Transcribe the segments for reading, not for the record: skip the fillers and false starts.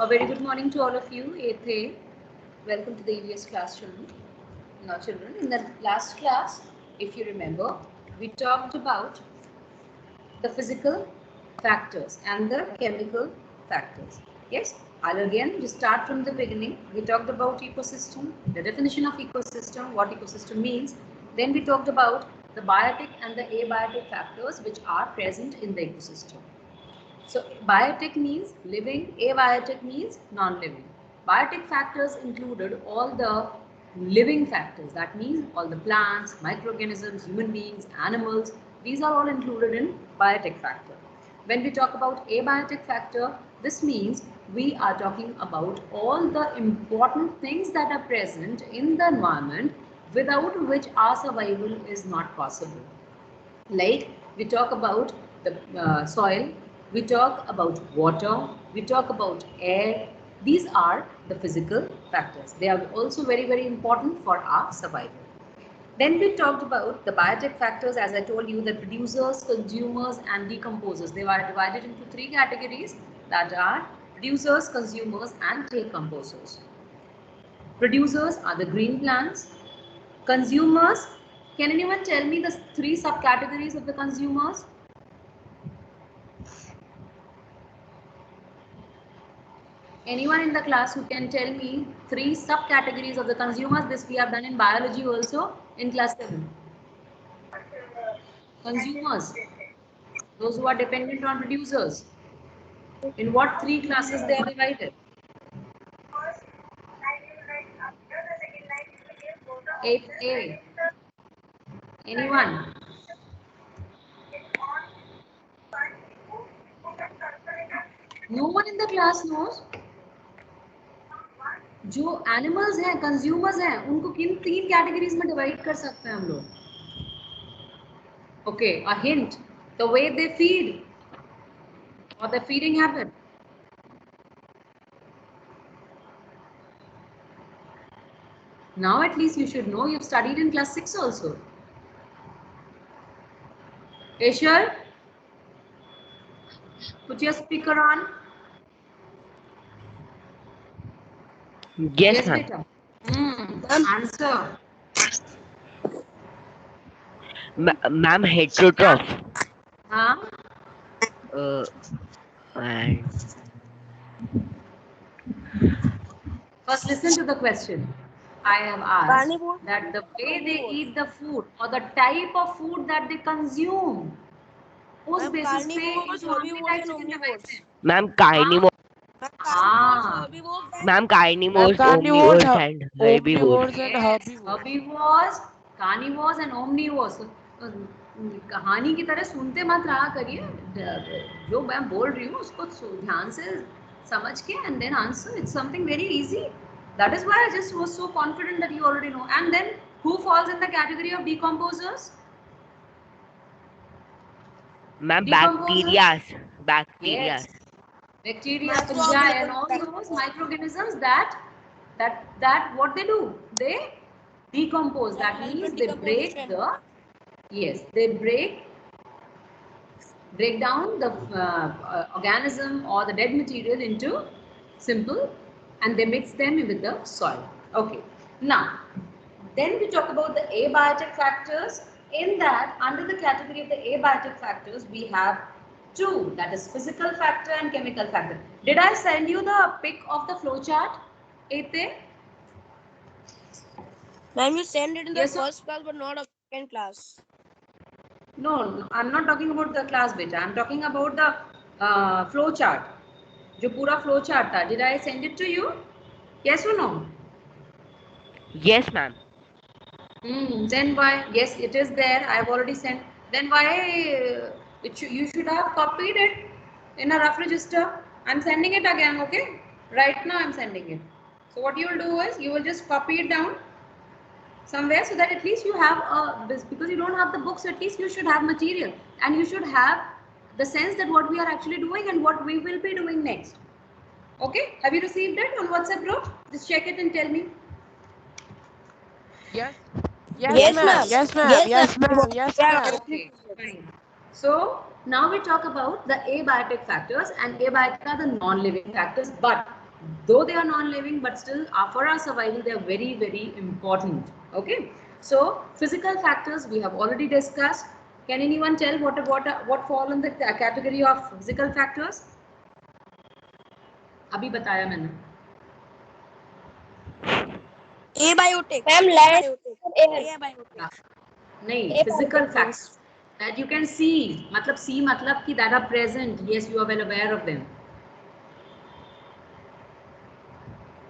A very good morning to all of you. 8th A. Welcome to the EVS class, children. Now, children, in the last class, if you remember, we talked about the physical factors and the chemical factors. Yes, I'll again just start from the beginning. We talked about ecosystem, the definition of ecosystem, what ecosystem means. Then we talked about the biotic and the abiotic factors which are present in the ecosystem. So biotic means living, abiotic means non-living. Biotic factors included all the living factors. That means all the plants, microorganisms, human beings, animals. These are all included in biotic factor. When we talk about abiotic factor, this means we are talking about all the important things that are present in the environment without which our survival is not possible. Like we talk about the soil, we talk about water, we talk about air. These are the physical factors. They are also very, very important for our survival. Then we talked about the biotic factors, as I told you, the producers, consumers, and decomposers. They are divided into three categories, that are producers, consumers, and decomposers. Producers are the green plants. Consumers, can anyone tell me the three subcategories of the consumers? Anyone in the class who can tell me three subcategories of the consumers? This we have done in biology also in class 7. Consumers, those who are dependent on producers. In what three classes they are divided? 8A. Anyone? No one in the class knows. जो animals हैं, consumers हैं, उनको किन तीन categories में divide कर सकते हैं हम लोग? Okay, a hint, the way they feed or the feeding habit. Now at least you should know. You've studied in class 6 also. Ashar, put your speaker on. Yes, ma'am. Beta. Answer. Ma'am, heterotroph. Huh? And First listen to the question. I have asked Carnivore. that the way they eat the food or the type of food that they consume, उस Ma'am, basis पे carnivores, इनको हमने herbivores, types and में divide omnivores. हैं. ma'am, carnivores. Ma'am, carnivores, हाँ. herbivores, and Ma'am, carnivores, Carnivores, omnivores, and herbivores. omnivores and Yes, herbivores. herbivores, carnivores and omnivores. कहानी की तरह सुनते मत रहा करिए. जो मैं बोल रही हूँ उसको ध्यान से समझ के and then answer. It's something very easy. That is why I just was so confident that you already know. And then who falls in the category of decomposers? Ma'am, Decomposers? bacteria. Yes. Bacteria, fungi, and all those microorganisms that what they do? They decompose. That means they break the, yes, they break down the organism or the dead material into simple, and they mix them with the soil. Okay. Now, then we talk about the abiotic factors. In that, under the category of the abiotic factors, we have two, that is physical factor and chemical factor. Did I send you the pic of the flow chart? 8th? ma'am, you send it in the Yes, sir. first class, but not a second class. No, I'm not talking about the class beta. I'm talking about the flow chart. जो पूरा flow chart था. Did I send it to you? Yes or no? Yes, ma'am. Then why? Yes, it is there. I have already sent. Then why you should have copied it in a rough register. I'm sending it again, okay? Right now I'm sending it. So what you will do is you will just copy it down somewhere so that at least you have because you don't have the books, at least you should have material and you should have the sense that what we are actually doing and what we will be doing next. Okay? Have you received it on WhatsApp group? Just check it and tell me. Yes. Yes, Yes, ma'am. ma'am. Yes, ma'am. Yes, Yes, ma'am. ma'am. Yes, ma'am. Okay, fine. So now we talk about the abiotic factors, and abiotic are the non-living factors. But Though they are non-living, but still for our survival they are very, very important. Okay, so physical factors we have already discussed. Can anyone tell what fall in the category of physical factors? अभी बताया मैंने. Abiotic. Ma'am, land, air. Abiotic. नहीं, physical facts that you can see. मतलब see मतलब कि that are present. Yes, you are well aware of them.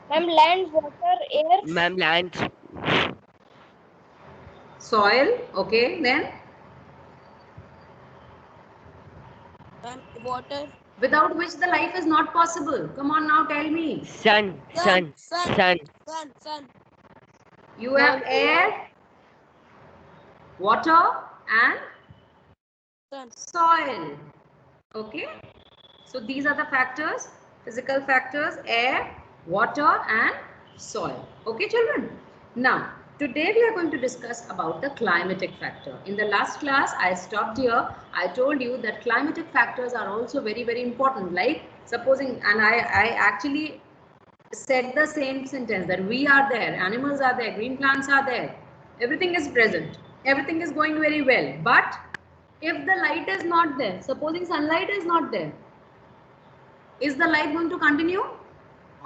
Ma'am, land, water, air. Ma'am, land. Soil. Okay, then Water. without which the life is not possible. Come on now, tell me. Sun. Sun. Sun. Sun. You have air, water, and Sun. soil. Okay, so these are the factors, physical factors: air, water, and soil. Okay, children. Now today we are going to discuss about the climatic factor. In the last class I stopped here. I told you that climatic factors are also very, very important. Like supposing, and I actually said the same sentence, that we are there, animals are there, green plants are there, everything is present, everything is going very well. But if the light is not there, supposing sunlight is not there, is the light going to continue,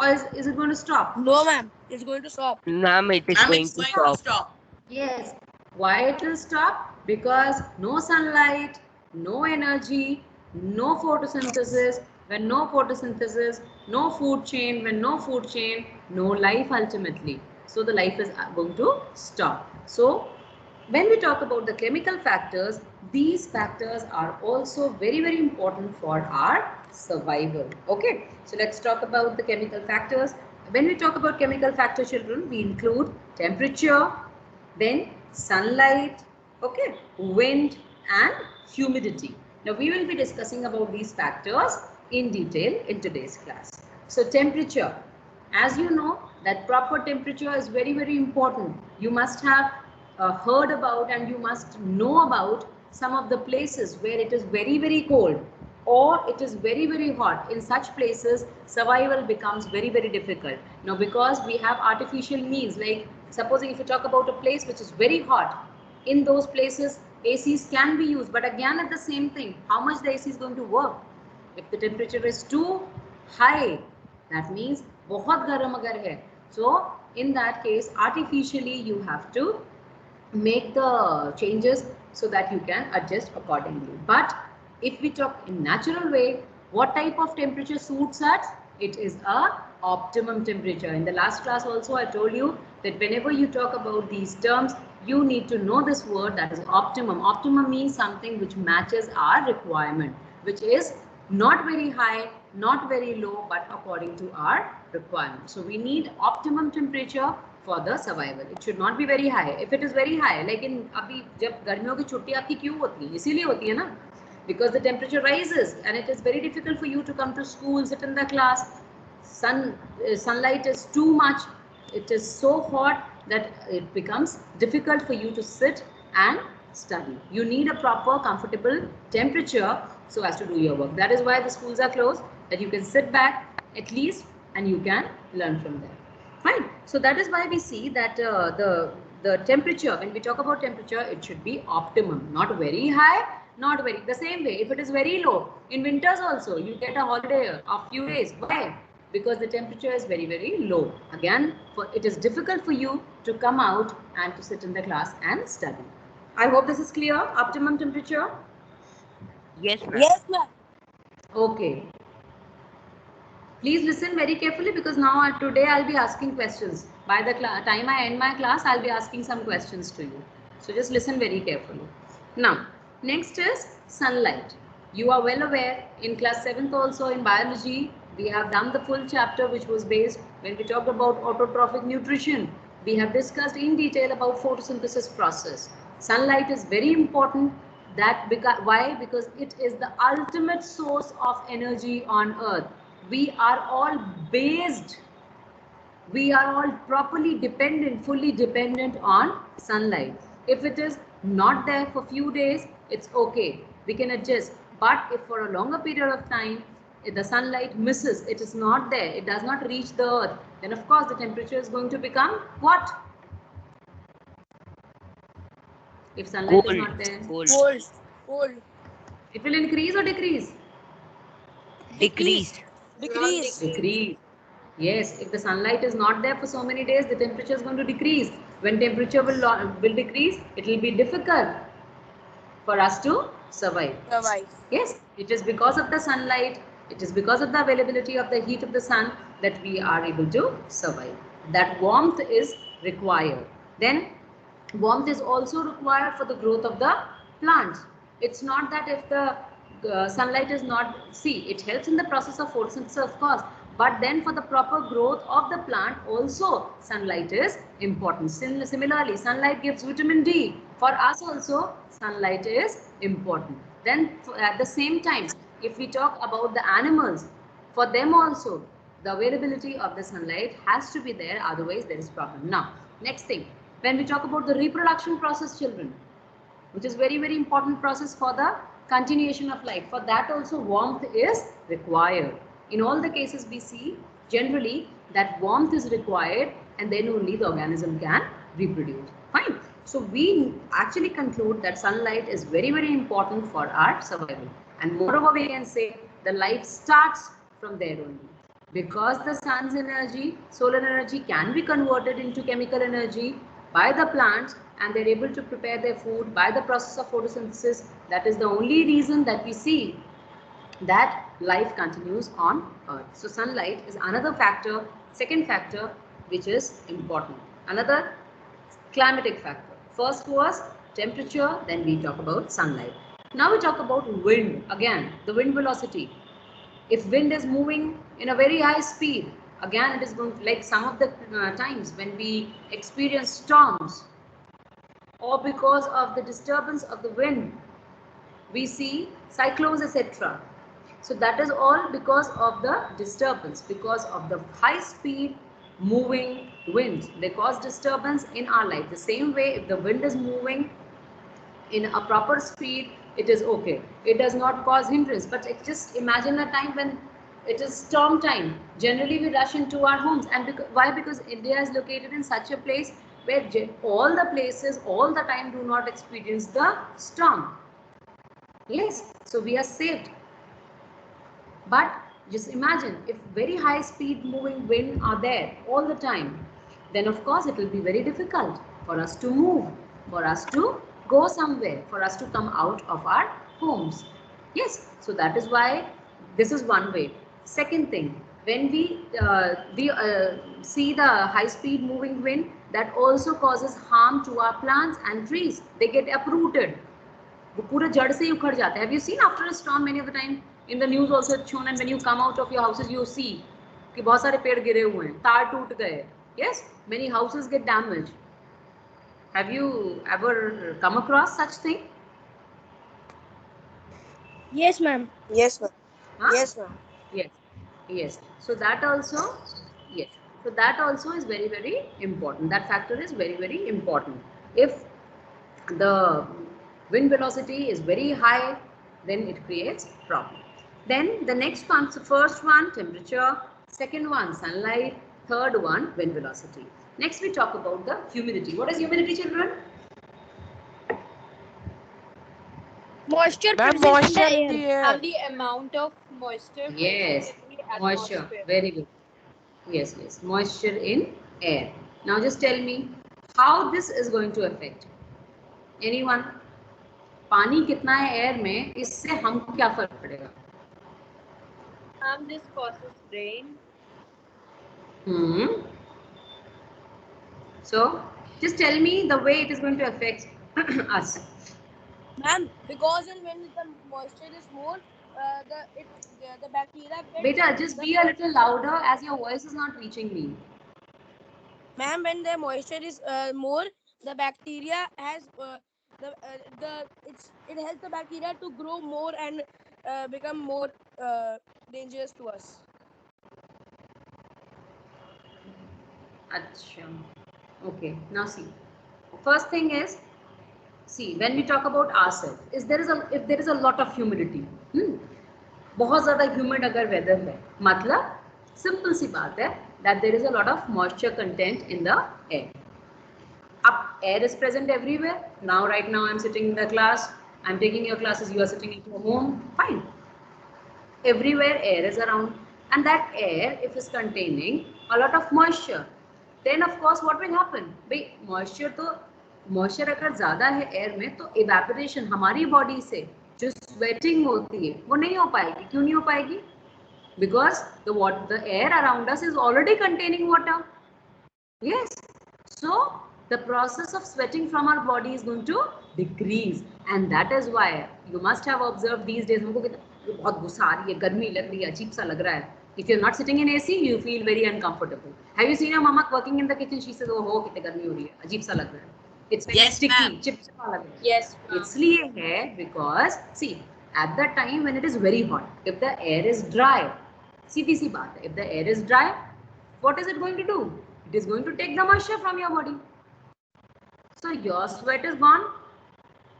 or is it going to stop? No, ma'am. It's going to stop. Ma'am, it is going to stop. Yes. Why it will stop? Because no sunlight, no energy, no photosynthesis. When no photosynthesis, no food chain. When no food chain, no life ultimately. So the life is going to stop. So when we talk about the chemical factors, these factors are also very, very important for our survival. Okay, so let's talk about the chemical factors. When we talk about chemical factor, children, we include temperature, then sunlight, okay, wind, and humidity. Now we will be discussing about these factors in detail in today's class. So temperature, as you know that proper temperature is very, very important. You must have heard about and you must know about some of the places where it is very, very cold or it is very, very hot. In such places survival becomes very, very difficult. Now because we have artificial means, like supposing if you talk about a place which is very hot, in those places ACs can be used, but again at the same thing, how much the AC is going to work? If the temperature is too high, that means बहुत गर्म अगर है, so in that case artificially you have to make the changes so that you can adjust accordingly. But if we talk in natural way, what type of temperature suits us? It is a optimum temperature. In the last class also I told you that whenever you talk about these terms, you need to know this word, that is optimum. Optimum means something which matches our requirement, which is not very high, not very low, but according to our requirement. So we need optimum temperature for the survival. It should not be very high. If it is very high, like in अभी जब गर्मियों की छुट्टी आपकी क्यों होती है? इसीलिए होती है ना? Because the temperature rises and it is very difficult for you to come to school, sit in the class. Sunlight is too much. It is so hot that it becomes difficult for you to sit and study. You need a proper comfortable temperature so as to do your work. That is why the schools are closed, that you can sit back at least and you can learn from there. Fine. So that is why we see that the temperature, when we talk about temperature, it should be optimum, not very high, not very, the same way. If it is very low, in winters also, you get a holiday of few days. Why? Because the temperature is very, very low. Again, it is difficult for you to come out and to sit in the class and study. I hope this is clear. Optimum temperature. Yes, ma'am. Yes, ma'am. Okay. Please listen very carefully because now today I'll be asking questions. By the time I end my class, I'll be asking some questions to you. So just listen very carefully. Now, next is sunlight. You are well aware in class 7th also in biology, we have done the full chapter which was based when we talked about autotrophic nutrition. We have discussed in detail about photosynthesis process. Sunlight is very important. Why? Because it is the ultimate source of energy on earth. We are all based, we are all properly dependent, fully dependent on sunlight. If it is not there for few days, it's okay, we can adjust. But if for a longer period of time, if the sunlight misses, it is not there, it does not reach the earth, then of course the temperature is going to become what? If sunlight is not there, Cold. Cold. it will increase or decrease? Decrease. Decrease. Yes, if the sunlight is not there for so many days, the temperature is going to decrease. When temperature will decrease, it will be difficult for us to survive. Yes, it is because of the sunlight, it is because of the availability of the heat of the sun that we are able to survive. That warmth is required. Then warmth is also required for the growth of the plants. It's not that if the sunlight is not, see, it helps in the process of photosynthesis of course, but then for the proper growth of the plant also sunlight is important. Similarly, sunlight gives vitamin D. For us also sunlight is important. Then at the same time, if we talk about the animals, for them also the availability of the sunlight has to be there, otherwise there is problem. Now next thing, when we talk about the reproduction process, children, which is very, very important process for the continuation of life, for that also warmth is required. In all the cases we see generally that warmth is required, and then only the organism can reproduce. Fine. So we actually conclude that sunlight is very, very important for our survival, and moreover we can say the life starts from there only, because the sun's energy, solar energy, can be converted into chemical energy by the plants, and they're able to prepare their food by the process of photosynthesis. That is the only reason that we see that life continues on earth. So sunlight is another factor, second factor, which is important. Another climatic factor. First was temperature, then we talk about sunlight. Now we talk about wind. Again, the wind velocity. If wind is moving in a very high speed, again it is going to, like some of the times when we experience storms, or because of the disturbance of the wind, we see cyclones, etc. So that is all because of the disturbance, because of the high speed moving winds. They cause disturbance in our life. The same way, if the wind is moving in a proper speed, it is okay. It does not cause hindrance. But just imagine a time when it is storm time. Generally, we rush into our homes. And why? Because India is located in such a place where all the places, all the time do not experience the storm. Yes, so we are saved. But just imagine if very high speed moving wind are there all the time, then of course it will be very difficult for us to move, for us to go somewhere, for us to come out of our homes. Yes, so that is why this is one way. Second thing, when we see the high speed moving wind, that also causes harm to our plants and trees. They get uprooted. वो पूरे जड़ से ही उखड़ जाते हैं. Have you seen after a storm many of the time in the news also it's shown, and when you come out of your houses you see कि बहुत सारे पेड़ गिरे हुए हैं, तार टूट गए. Yes, many houses get damaged. Have you ever come across such thing? Yes, ma'am. Huh? Yes, ma'am. Yes, yes. So that also, yes. So that also is very, very important. That factor is very, very important. If the wind velocity is very high, then it creates problem. Then the next one, so first one temperature, second one sunlight, third one wind velocity. Next we talk about the humidity. What is humidity, children? Moisture Ma'am, present in moisture the in the air. air. The amount of moisture Yes, present in the moisture. atmosphere. Very good. Yes, yes. Moisture in air. Now just tell me how this is going to affect. Anyone? पानी कितना है air में, इससे हमको क्या फर्क पड़ेगा? This causes rain. So just tell me the way it is going to affect us. Ma'am, because when the moisture is more, the bacteria gets. Beta, just be a little louder as your voice is not reaching me. Ma'am, when the moisture is more, the bacteria has it helps the bacteria to grow more and become more dangerous to us. Achha. Okay, now see. First thing is, see, when we talk about ourselves, if there is a lot of humidity, बहुत ज़्यादा humid अगर weather है, मतलब simple सी बात है that there is a lot of moisture content in the air. Up air is present everywhere. Now, right now, I'm sitting in the class. I'm taking your classes. You are sitting at your home. Fine. Everywhere air is around, and that air, if is containing a lot of moisture, then of course what will happen? भाई moisture अगर ज़्यादा है air में तो evaporation हमारी body से जो sweating होती है वो नहीं हो पाएगी. क्यों नहीं हो पाएगी? Because the air around us is already containing water. Yes. So the process of sweating from our body is going to decrease, and that is why you must have observed these days हमको बहुत गुस्सा आ रही है, गर्मी लग रही है, अजीब सा लग रहा है. If you're not sitting in AC, you feel very uncomfortable. Have you seen your mama working in the kitchen? She says, "Oh, कितनी गर्मी हो रही है, अजीब सा लग रहा है. It's very sticky, चिपचिपा लग रहा है." Yes, ma'am. इसलिए है because see at the time when it is very hot, if the air is dry, सीधी सी बात है, if the air is dry, what is it going to do? It is going to take the moisture from your body. So your sweat is gone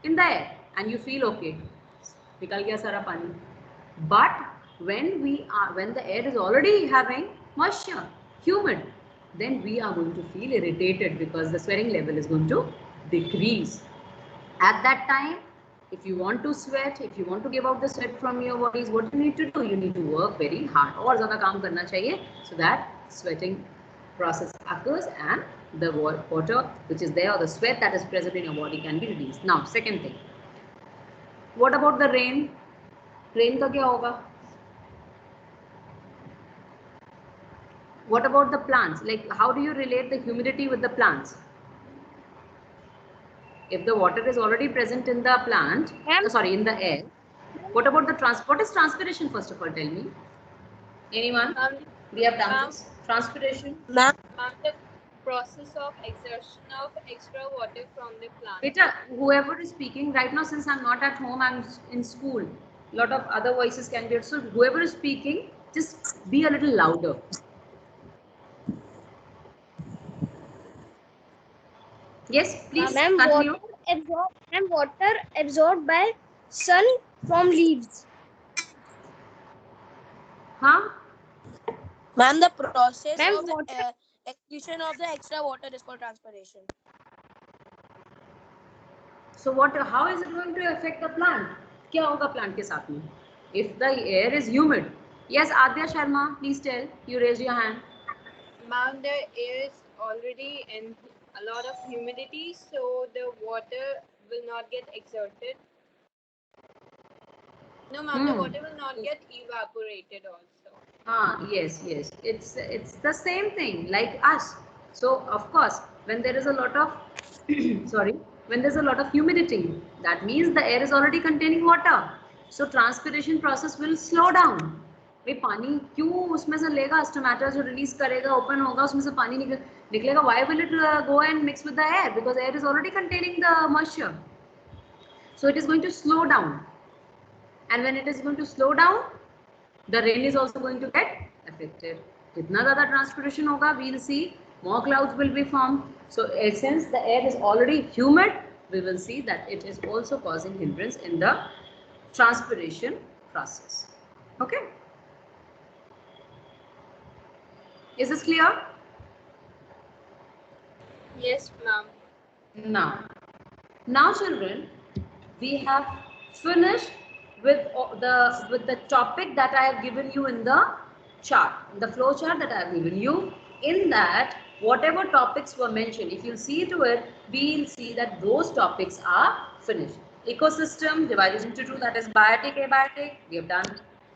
in the air and you feel okay. निकल गया सारा पानी. But when the air is already having moisture, humid, then we are going to feel irritated because the sweating level is going to decrease. At that time, if you want to sweat, if you want to give out the sweat from your bodies, what you need to do? You need to work very hard. और ज़्यादा काम करना चाहिए so that sweating process occurs and the water which is there or the sweat that is present in your body can be released. Now, second thing. What about the rain? Rain का क्या होगा? What about the plants? Like, how do you relate the humidity with the plants? If the water is already present in the plant, in the air, what about the what is transpiration, first of all? Tell me. Anyone? We have done this. Transpiration. Ma'am, the process of exertion of extra water from the plant. Beta, whoever is speaking right now, since I'm not at home, I'm in school. A lot of other voices can be heard. So whoever is speaking, just be a little louder. Yes, please continue. Water absorbed by sun from leaves. Huh? Ma'am, the process of the excretion of the extra water is called transpiration. So how is it going to affect the plant? क्या होगा plant के साथ में? If the air is humid. Yes, Adya Sharma, please tell. You raised your hand. Ma'am, the air is already in a lot of humidity, so the water will not get exerted. No, ma'am, the water will not get evaporated also. Yes. It's the same thing like us. So of course, when there is a lot of when there's a lot of humidity, that means the air is already containing water. So transpiration process will slow down. भाई पानी क्यों उसमें से लेगा, stomata जो release करेगा, open होगा, उसमें से पानी निकलेगा. Why will it go and mix with the air? Because air is already containing the moisture. So it is going to slow down. And when it is going to slow down, the rain is also going to get affected. जितना ज़्यादा transpiration होगा, we'll see more clouds will be formed. So since the air is already humid, we will see that it is also causing hindrance in the transpiration process. Okay? Is this clear? Yes, ma'am. Now children, we have finished with the topic that I have given you in the chart, the flow chart that I have given you. In that, whatever topics were mentioned, if you see to it, we'll see that those topics are finished. Ecosystem divided into two, that is biotic, abiotic, we have done.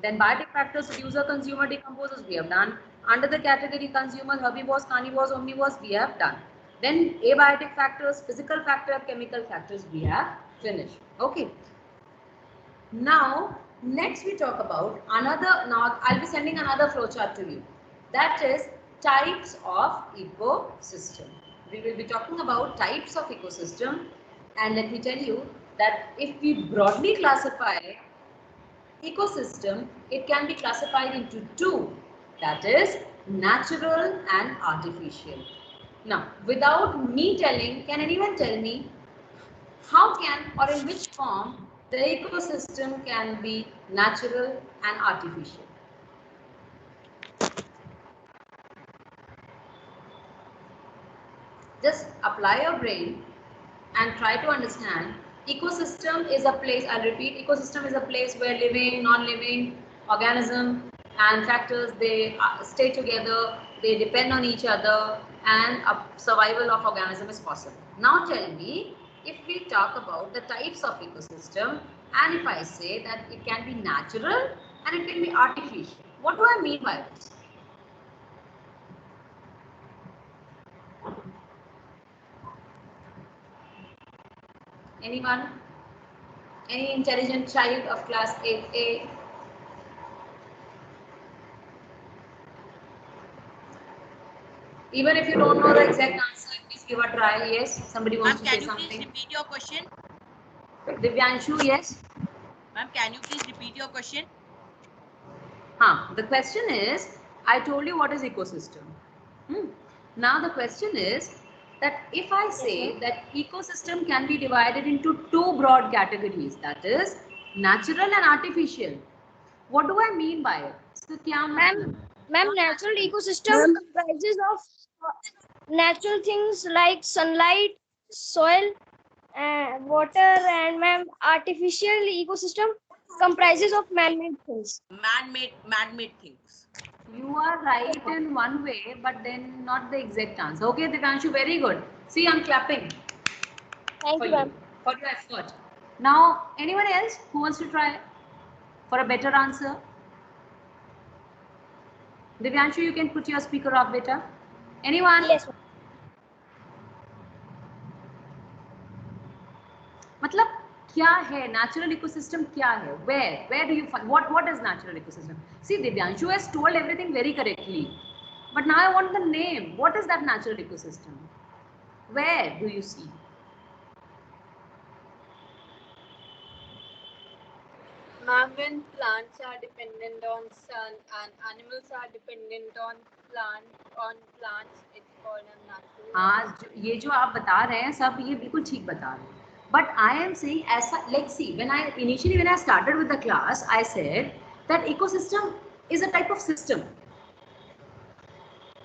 Then biotic factors, producer, consumer, decomposers, we have done. Under the category consumer, herbivores, carnivores, omnivores, we have done. Then abiotic factors, physical factor, chemical factors, we have finished. Okay. Now, next we talk about another, now I'll be sending another flowchart to you. That is types of ecosystem. We will be talking about types of ecosystem, and let me tell you that if we broadly classify ecosystem, it can be classified into two, that is natural and artificial. Now, without me telling, can anyone tell me how can or in which form The ecosystem can be natural and artificial. Just apply your brain and try to understand. Ecosystem is a place, I'll repeat, ecosystem is a place where living, non-living organism and factors, they stay together, they depend on each other, and a survival of organism is possible. Now tell me, if we talk about the types of ecosystem, and if I say that it can be natural and it can be artificial, what do I mean by this? Anyone? Any intelligent child of class 8A? Even if you don't know the exact answer, please give a try. Yes, somebody wants to say something. Can you please repeat your question? Divyanshu, yes? Ma'am, can you please repeat your question? The question is, I told you what is ecosystem. Now the question is that if I say that ecosystem can be divided into two broad categories, that is natural and artificial, what do I mean by it? So, Ma'am, natural ecosystem comprises of natural things like sunlight, soil, water, and ma'am, artificial ecosystem comprises of man-made things. Man-made things. You are right in one way, but then not the exact answer. Okay, Divyanshu, very good. See, I'm clapping. Thank you, ma'am. For your effort. Now, anyone else who wants to try for a better answer? Divyanshu, you can put your speaker off, beta. Anyone? Yes, ma'am. मतलब क्या है natural ecosystem? क्या है? Where do you find what is natural ecosystem? See, Divyanshu has told everything very correctly, but now I want the name. What is that natural ecosystem? Where do you see? Ma'am, when plants are dependent on sun and animals are dependent on plants, it's called a natural. हाँ, ये जो आप बता रहे हैं सब ये बिल्कुल ठीक बता रहे हैं. But I am saying ऐसा, let's see, when I started with the class, I said that ecosystem is a type of system.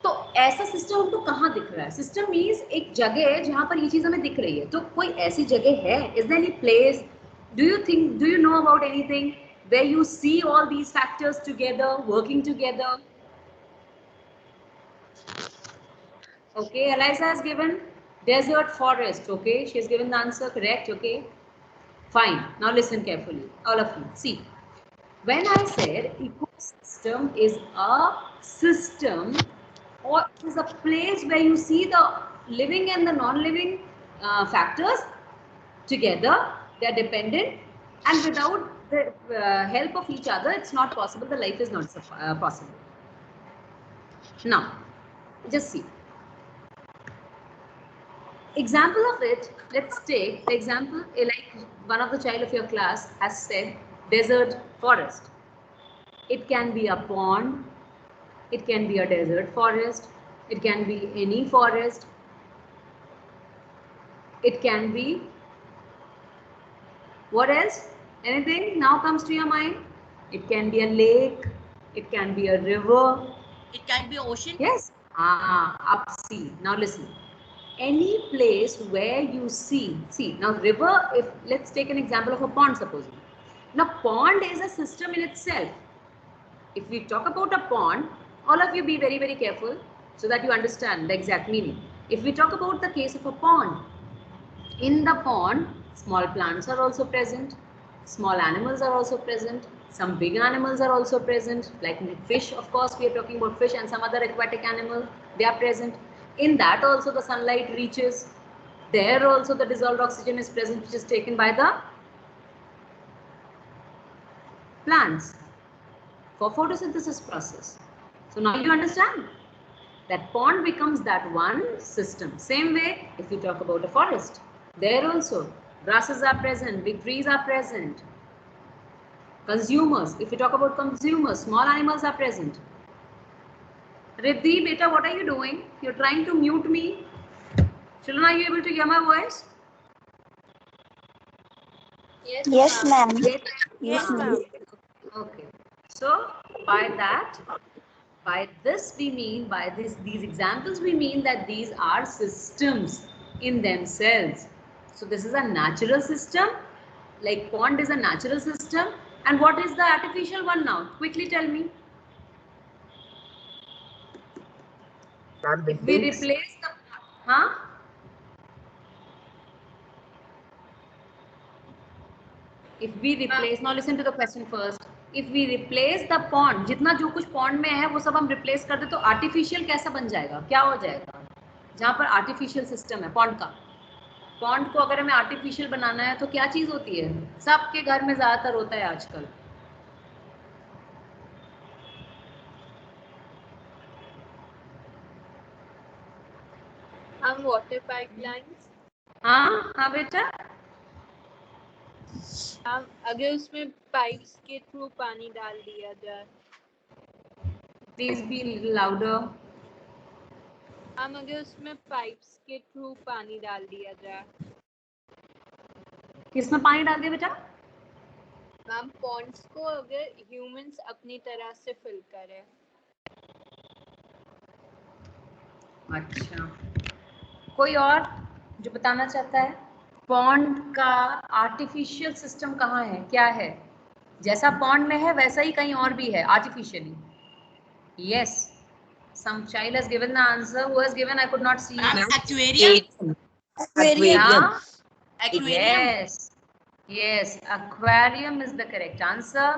तो ऐसा सिस्टम हमको कहाँ दिख रहा है? सिस्टम मीन्स एक जगह है जहाँ पर ये चीज हमें दिख रही है. तो कोई ऐसी जगह है? Is there any place? Do you know about anything where you see all these factors together, working together? Okay, Eliza has given desert forest. Okay, she has given the answer correct. Okay, fine. Now listen carefully, all of you. See, when I said ecosystem is a system, or it is a place where you see the living and the non-living factors together, they are dependent, and without the help of each other, it's not possible. The life is not possible. Now, just see. Example of it, let's take the example like one of the child of your class has said desert forest. It can be a pond, it can be a desert forest, it can be any forest, it can be what else? Anything now comes to your mind? It can be a lake, it can be a river, it can be ocean. Yes, up sea. Now listen, any place where you see now river, if let's take an example of a pond, supposing. Now pond is a system in itself. If we talk about a pond, all of you be very, very careful so that you understand the exact meaning. If we talk about the case of a pond, in the pond, small plants are also present, small animals are also present, some big animals are also present, like fish, of course, we are talking about fish, and some other aquatic animal, they are present. In that also the sunlight reaches. There also the dissolved oxygen is present, which is taken by the plants for photosynthesis process. So now you understand that pond becomes that one system. Same way, if you talk about a forest, there also grasses are present, big trees are present. Consumers, if you talk about consumers, small animals are present. Riddhi, beta, what are you doing? You're trying to mute me. Children, are you able to hear my voice? Yes, ma'am. Yes, ma'am. Okay. So by that, by this we mean, by these examples we mean that these are systems in themselves. So this is a natural system, like pond is a natural system. And what is the artificial one now? Quickly tell me. If we replace the, huh? If we replace, now listen to the question first. If we replace the pond, जितना जो कुछ pond में है वो सब हम replace कर दे तो artificial कैसा बन जाएगा? क्या हो जाएगा? जहाँ पर artificial system है pond का, pond को अगर हमें artificial बनाना है तो क्या चीज होती है? सबके घर में ज्यादातर होता है आजकल. Water pipelines. हाँ हाँ बेटा. अगर उसमें पाइप्स के थ्रू पानी डाल दिया जाए. Please be a little louder. अगर उसमें पाइप्स के थ्रू पानी डाल दिया जाए. किसमें पानी डाल दिया बेटा? मैम पॉन्ड्स को अगर ह्यूमंस अपनी तरह से फिल करें. अच्छा, कोई और जो बताना चाहता है? पॉन्ड का आर्टिफिशियल सिस्टम कहाँ है, क्या है? जैसा पॉन्ड में है वैसा ही कहीं और भी है artificially. Yes, some child has given the answer. Who has given? I could not see. Aquarium. Aquarium. Aquarium. Yes, aquarium is the correct answer,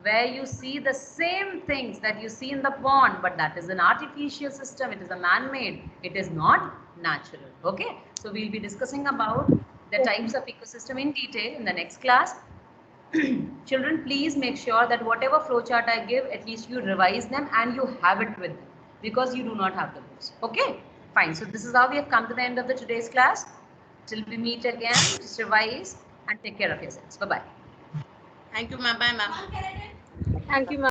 where you see the same things that you see in the pond, but that is an artificial system. It is a man-made. It is not natural. Okay, so we'll be discussing about the types of ecosystem in detail in the next class. Children, please make sure that whatever flowchart I give, at least you revise them and you have it with them, because you do not have the books. Okay, fine. So this is how we have come to the end of the today's class. Till we meet again, just revise and take care of yourselves. Bye-bye. Thank you, ma'am. Bye, ma'am. Thank you, ma'am.